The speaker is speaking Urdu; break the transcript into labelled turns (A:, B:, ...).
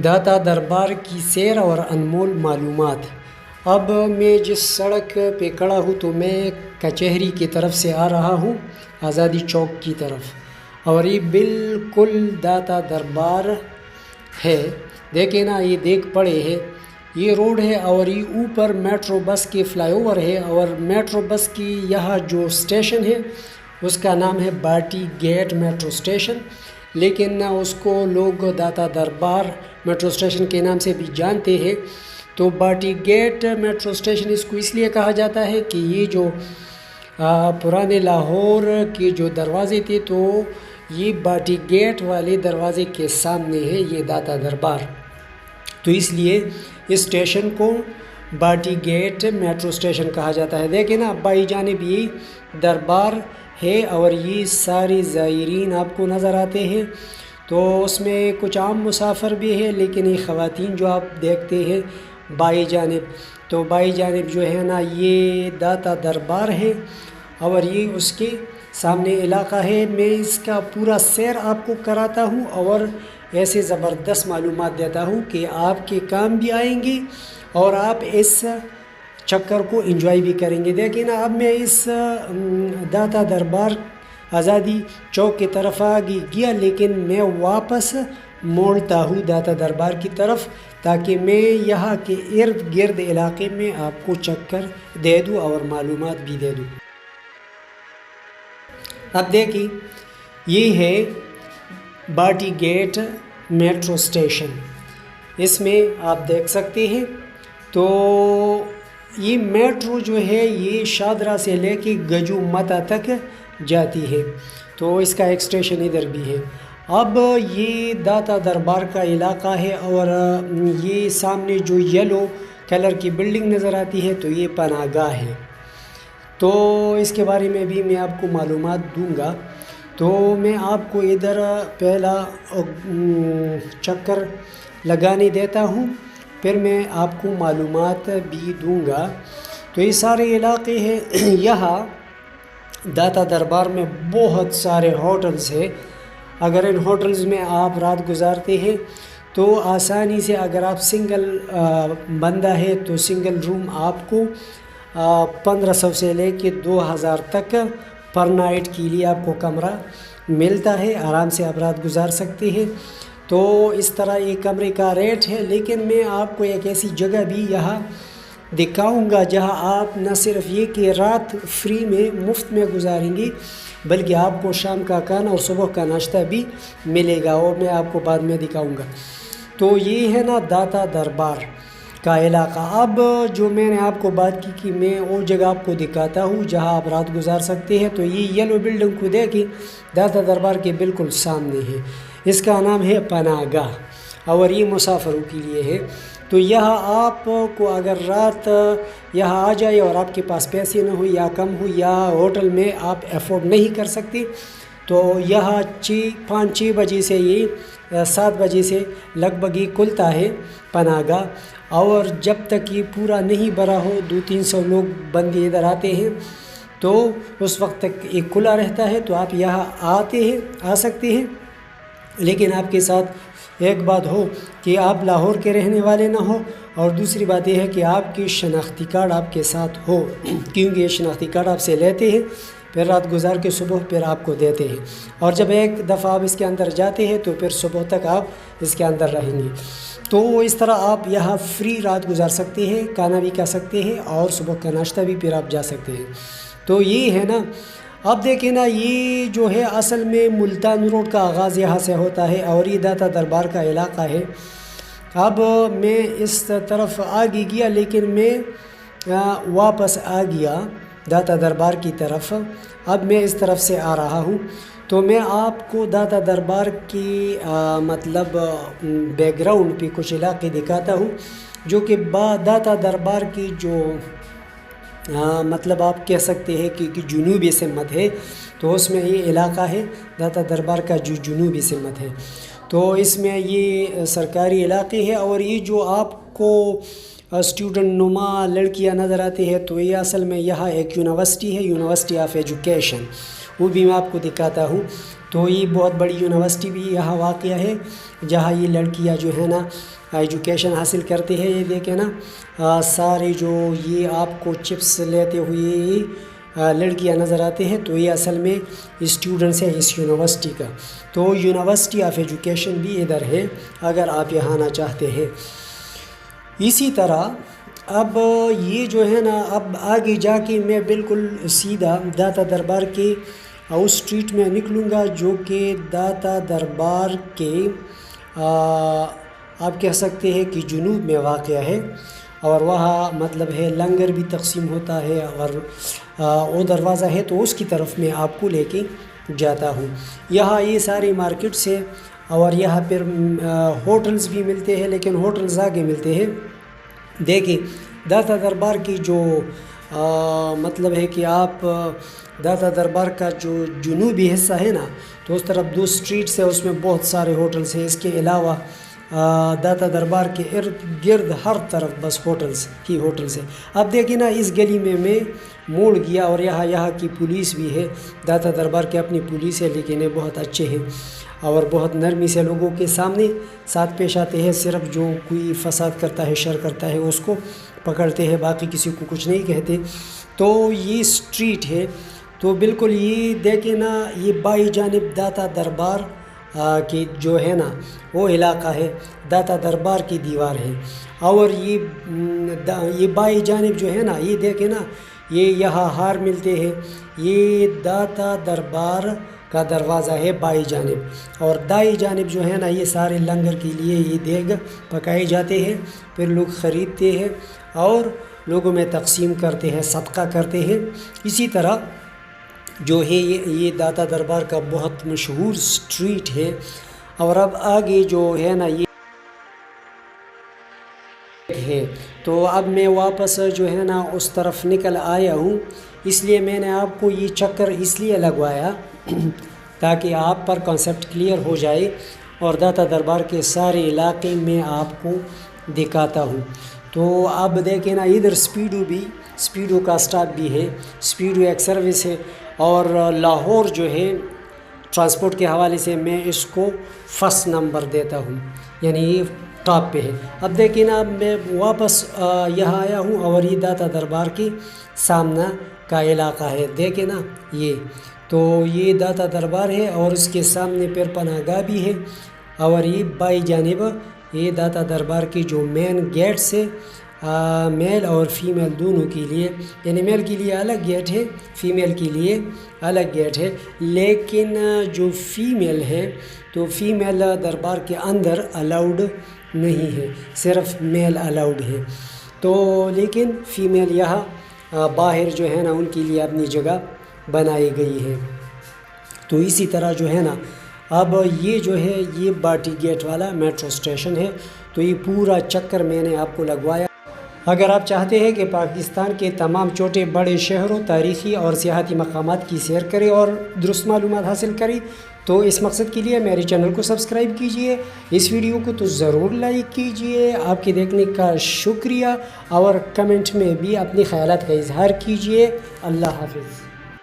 A: داتا دربار کی سیر اور انمول معلومات۔ اب میں جس سڑک پہ کھڑا ہوں تو میں کچہری کی طرف سے آ رہا ہوں، آزادی چوک کی طرف، اور یہ بالکل داتا دربار ہے۔ دیکھیں نا، یہ دیکھ پڑے ہے، یہ روڈ ہے اور یہ اوپر میٹرو بس کے فلائی اوور ہے، اور میٹرو بس کی یہاں جو اسٹیشن ہے اس کا نام ہے باٹی گیٹ میٹرو اسٹیشن، لیکن اس کو لوگ داتا دربار میٹرو اسٹیشن کے نام سے بھی جانتے ہیں۔ تو باٹی گیٹ میٹرو اسٹیشن اس کو اس لیے کہا جاتا ہے کہ یہ جو پرانے لاہور کے جو دروازے تھے، تو یہ باٹی گیٹ والے دروازے کے سامنے ہے یہ داتا دربار، تو اس لیے اس اسٹیشن کو باٹی گیٹ میٹرو اسٹیشن کہا جاتا ہے۔ دیکھیں نا، بائیں جانب یہ دربار ہے اور یہ سارے زائرین آپ کو نظر آتے ہیں، تو اس میں کچھ عام مسافر بھی ہے، لیکن یہ خواتین جو آپ دیکھتے ہیں بائیں جانب، تو بائیں جانب جو ہے نا یہ داتا دربار ہے اور یہ اس کے سامنے علاقہ ہے۔ میں اس کا پورا سیر آپ کو کراتا ہوں اور ایسے زبردست معلومات دیتا ہوں کہ آپ کے کام بھی آئیں گے اور آپ اس چکر کو انجوائے بھی کریں گے۔ دیکھیں نا، اب میں اس داتا دربار آزادی چوک کی طرف گیا، لیکن میں واپس موڑتا ہوں داتا دربار کی طرف، تاکہ میں یہاں کے ارد گرد علاقے میں آپ کو چکر دے دوں اور معلومات بھی دے دوں۔ اب دیکھیں، یہ ہے باٹی گیٹ میٹرو اسٹیشن، اس میں آپ دیکھ سکتے ہیں۔ تو یہ میٹرو جو ہے یہ شاہدرہ سے لے کے گجو متا تک جاتی ہے، تو اس کا ایک اسٹیشن ادھر بھی ہے۔ اب یہ داتا دربار کا علاقہ ہے اور یہ سامنے جو یلو کلر کی بلڈنگ نظر آتی ہے تو یہ پناہ گاہ ہے، تو اس کے بارے میں بھی میں آپ کو معلومات دوں گا۔ تو میں آپ کو ادھر پہلا چکر لگانے دیتا ہوں، پھر میں آپ کو معلومات بھی دوں گا۔ تو یہ سارے علاقے ہیں، یہاں داتا دربار میں بہت سارے ہوٹلز ہیں۔ اگر ان ہوٹلز میں آپ رات گزارتے ہیں تو آسانی سے، اگر آپ سنگل بندہ ہے تو سنگل روم آپ کو 1500 سے لے کے 2000 تک پر نائٹ کے لیے آپ کو کمرہ ملتا ہے، آرام سے آپ رات گزار سکتے ہیں۔ تو اس طرح یہ کمرے کا ریٹ ہے، لیکن میں آپ کو ایک ایسی جگہ بھی یہاں دکھاؤں گا جہاں آپ نہ صرف یہ کہ رات فری میں مفت میں گزاریں گے، بلکہ آپ کو شام کا کھانا اور صبح کا ناشتہ بھی ملے گا، اور میں آپ کو بعد میں دکھاؤں گا۔ تو یہ ہے نا داتا دربار کا علاقہ۔ اب جو میں نے آپ کو بات کی کہ میں وہ جگہ آپ کو دکھاتا ہوں جہاں آپ رات گزار سکتے ہیں، تو یہ یلو بلڈنگ کو دیکھیں، داتا دربار کے بالکل سامنے ہے، اس کا نام ہے پناہ گاہ اور یہ مسافروں کے لیے ہے۔ تو یہاں آپ کو اگر رات یہاں آ جائے اور آپ کے پاس پیسے نہ ہو یا کم ہو یا ہوٹل میں آپ افورڈ نہیں کر سکتے، تو یہاں 5-6 بجے سے یہ 7 بجے سے لگ بھگ یہ کھلتا ہے پناہ گاہ، اور جب تک یہ پورا نہیں بھرا ہو، 200-300 لوگ بندے ادھر آتے ہیں، تو اس وقت تک یہ کھلا رہتا ہے۔ تو آپ یہاں آ سکتے ہیں، لیکن آپ کے ساتھ ایک بات ہو کہ آپ لاہور کے رہنے والے نہ ہو، اور دوسری بات یہ ہے کہ آپ کی شناختی کارڈ آپ کے ساتھ ہو، کیونکہ یہ شناختی کارڈ آپ سے لیتے ہیں، پھر رات گزار کے صبح پھر آپ کو دیتے ہیں، اور جب ایک دفعہ آپ اس کے اندر جاتے ہیں تو پھر صبح تک آپ اس کے اندر رہیں گے۔ تو اس طرح آپ یہاں فری رات گزار سکتے ہیں، کھانا بھی کھا سکتے ہیں، اور صبح کا ناشتہ بھی پھر آپ جا سکتے ہیں۔ تو یہ ہے نا، اب دیکھیں نا، یہ جو ہے اصل میں ملتان روڈ کا آغاز یہاں سے ہوتا ہے اور یہ داتا دربار کا علاقہ ہے۔ اب میں اس طرف آگے گیا، لیکن میں واپس آ گیا داتا دربار کی طرف، اب میں اس طرف سے آ رہا ہوں۔ تو میں آپ کو داتا دربار کی مطلب بیک گراؤنڈ پہ کچھ علاقے دکھاتا ہوں، جو کہ داتا دربار کی جو مطلب آپ کہہ سکتے ہیں کہ جنوبی سمت ہے، تو اس میں یہ علاقہ ہے داتا دربار کا جو جنوبی سمت ہے، تو اس میں یہ سرکاری علاقے ہے۔ اور یہ جو آپ کو اسٹوڈنٹ نما لڑکیاں نظر آتی ہے، تو یہ اصل میں یہاں ایک یونیورسٹی ہے، یونیورسٹی آف ایجوکیشن، وہ بھی میں آپ کو دکھاتا ہوں۔ تو یہ بہت بڑی یونیورسٹی بھی یہاں واقع ہے جہاں یہ لڑکیاں جو ہے نا ایجوکیشن حاصل کرتے ہیں. یہ دیکھیں نا سارے جو یہ آپ کو چپس لیتے ہوئے لڑکیاں نظر آتے ہیں تو یہ اصل میں اسٹوڈنٹس ہیں اس یونیورسٹی کا. تو یونیورسٹی آف ایجوکیشن بھی ادھر ہے اگر آپ یہاں آنا چاہتے ہیں. اسی طرح اب یہ جو ہے نا اب آگے جا کے میں بالکل سیدھا داتا دربار کے اس اسٹریٹ میں نکلوں گا جو کہ داتا دربار کے آپ کہہ سکتے ہیں کہ جنوب میں واقع ہے. اور وہاں مطلب ہے لنگر بھی تقسیم ہوتا ہے اور وہ دروازہ ہے تو اس کی طرف میں آپ کو لے کے جاتا ہوں. یہاں یہ ساری مارکیٹس ہے اور یہاں پھر ہوٹلز بھی ملتے ہیں لیکن ہوٹلز آگے ملتے ہیں. دیکھیں داتا دربار کی جو مطلب ہے کہ آپ داتا دربار کا جو جنوبی حصہ ہے نا تو اس طرف 2 اسٹریٹس ہیں اس میں بہت سارے ہوٹلز ہیں. اس کے علاوہ داتا دربار کے ارد گرد ہر طرف بس ہوٹلز ہیں. اب دیکھیں نا اس گلی میں موڑ گیا اور یہاں کی پولیس بھی ہے. داتا دربار کے اپنی پولیس ہے لیکن یہ بہت اچھے ہیں اور بہت نرمی سے لوگوں کے سامنے ساتھ پیش آتے ہیں. صرف جو کوئی فساد کرتا ہے شر کرتا ہے اس کو پکڑتے ہیں باقی کسی کو کچھ نہیں کہتے. تو یہ اسٹریٹ ہے تو بالکل یہ دیکھیں نا یہ بائی جانب داتا دربار کی جو ہے نا وہ علاقہ ہے. داتا دربار کی دیوار ہے اور یہ بائی جانب جو ہے نا یہ دیکھیں نا یہ یہاں ہار ملتے ہیں. یہ داتا دربار کا دروازہ ہے بائی جانب اور دائیں جانب جو ہے نا یہ سارے لنگر کے لیے یہ دیگ پکائے جاتے ہیں. پھر لوگ خریدتے ہیں اور لوگوں میں تقسیم کرتے ہیں صدقہ کرتے ہیں. اسی طرح جو ہے یہ داتا دربار کا بہت مشہور اسٹریٹ ہے. اور اب آگے جو ہے نا یہ ہے تو اب میں واپس جو ہے نا اس طرف نکل آیا ہوں. اس لیے میں نے آپ کو یہ چکر اس لیے لگوایا تاکہ آپ پر کنسیپٹ کلیئر ہو جائے اور داتا دربار کے سارے علاقے میں آپ کو دکھاتا ہوں. تو اب دیکھیں نا ادھر اسپیڈو کا اسٹاپ بھی ہے. اسپیڈو ایک سروس ہے اور لاہور جو ہے ٹرانسپورٹ کے حوالے سے میں اس کو فرسٹ نمبر دیتا ہوں یعنی یہ ٹاپ پہ ہے. اب دیکھیں نا اب میں واپس یہاں آیا ہوں اور یہ داتا دربار کے سامنا کا علاقہ ہے. دیکھیں نا یہ تو یہ داتا دربار ہے اور اس کے سامنے پھر پناہ گاہ بھی ہے اور یہ بائی جانب یہ داتا دربار کی جو مین گیٹس ہے میل اور فیمیل دونوں کے لیے یعنی میل کے لیے الگ گیٹ ہے فیمیل کے لیے الگ گیٹ ہے. لیکن جو فیمیل ہے تو فیمیل دربار کے اندر الاؤڈ نہیں ہے صرف میل الاؤڈ ہے. تو لیکن فیمیل یہاں باہر جو ہے نا ان کے لیے اپنی جگہ بنائی گئی ہے. تو اسی طرح جو ہے نا اب یہ جو ہے یہ باٹی گیٹ والا میٹرو اسٹیشن ہے. تو یہ پورا چکر میں نے آپ کو لگوایا. اگر آپ چاہتے ہیں کہ پاکستان کے تمام چھوٹے بڑے شہروں تاریخی اور سیاحتی مقامات کی سیر کریں اور درست معلومات حاصل کریں تو اس مقصد کے لیے میرے چینل کو سبسکرائب کیجئے. اس ویڈیو کو تو ضرور لائک کیجئے. آپ کے دیکھنے کا شکریہ اور کمنٹ میں بھی اپنے خیالات کا اظہار کیجئے. اللہ حافظ.